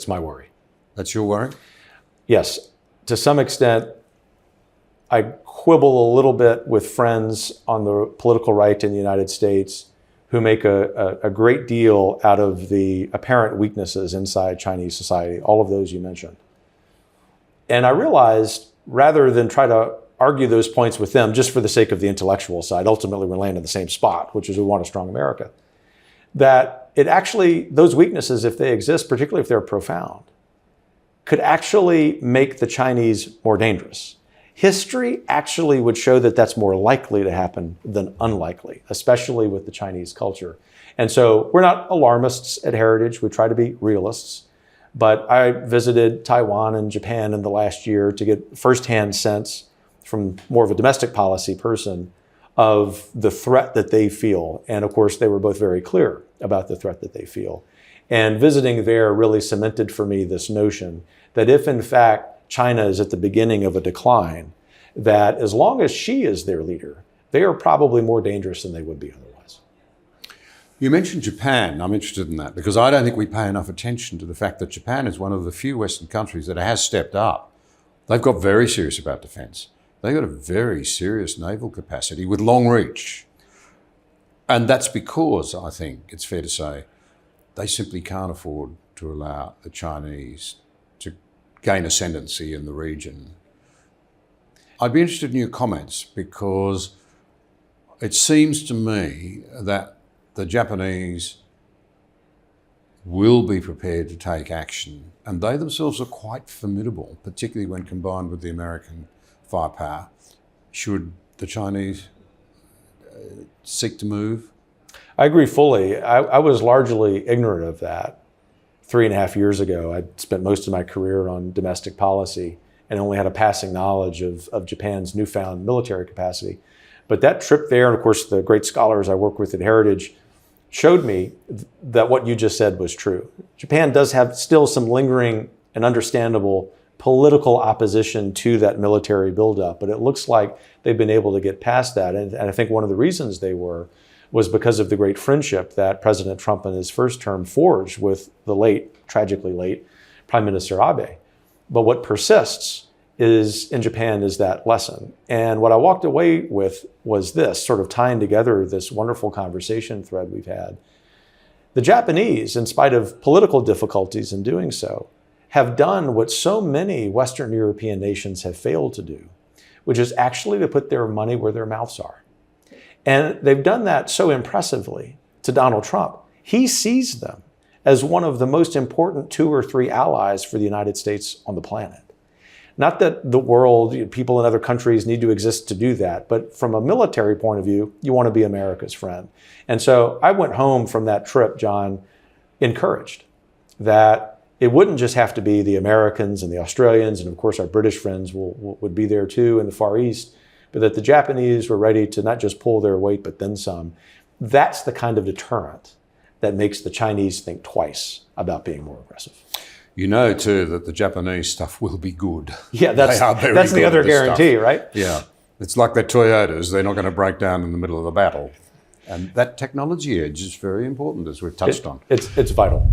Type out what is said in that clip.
That's my worry. That's your worry? Yes. To some extent, I quibble a little bit with friends on the political right in the United States who make a great deal out of the apparent weaknesses inside Chinese society, all of those you mentioned. And I realized, rather than try to argue those points with them just for the sake of the intellectual side, ultimately we land in the same spot, which is we want a strong America, that it actually, those weaknesses, if they exist, particularly if they're profound, could actually make the Chinese more dangerous. History actually would show that that's more likely to happen than unlikely, especially with the Chinese culture. And so we're not alarmists at Heritage. We try to be realists. But I visited Taiwan and Japan in the last year to get firsthand sense from more of a domestic policy person of the threat that they feel. And of course, they were both very clear about the threat that they feel. And visiting there really cemented for me this notion that if in fact China is at the beginning of a decline, that as long as Xi is their leader, they are probably more dangerous than they would be otherwise. You mentioned Japan. I'm interested in that because I don't think we pay enough attention to the fact that Japan is one of the few Western countries that has stepped up. They've got very serious about defense. They've got a very serious naval capacity with long reach. And that's because, I think it's fair to say, they simply can't afford to allow the Chinese to gain ascendancy in the region. I'd be interested in your comments because it seems to me that the Japanese will be prepared to take action, and they themselves are quite formidable, particularly when combined with the American firepower, should the Chinese seek to move. I agree fully. I was largely ignorant of that 3.5 years ago. I spent most of my career on domestic policy and only had a passing knowledge of Japan's newfound military capacity. But that trip there, and of course the great scholars I work with at Heritage, showed me that what you just said was true. Japan does have still some lingering and understandable political opposition to that military buildup, but it looks like they've been able to get past that. And I think one of the reasons they was because of the great friendship that President Trump in his first term forged with the tragically late, Prime Minister Abe. But what persists in Japan is that lesson. And what I walked away with was this, sort of tying together this wonderful conversation thread we've had. The Japanese, in spite of political difficulties in doing so, have done what so many Western European nations have failed to do, which is actually to put their money where their mouths are. And they've done that so impressively to Donald Trump. He sees them as one of the most important 2 or 3 allies for the United States on the planet. Not that the world, people in other countries need to exist to do that, but from a military point of view, you want to be America's friend. And so I went home from that trip, John, encouraged that it wouldn't just have to be the Americans and the Australians, and of course our British friends would be there too in the Far East, but that the Japanese were ready to not just pull their weight, but then some. That's the kind of deterrent that makes the Chinese think twice about being more aggressive. You know, too, that the Japanese stuff will be good. Yeah, that's the other guarantee, stuff. Right? Yeah. It's like the Toyotas. They're not going to break down in the middle of the battle. And that technology edge is very important, as we've touched on. It's vital.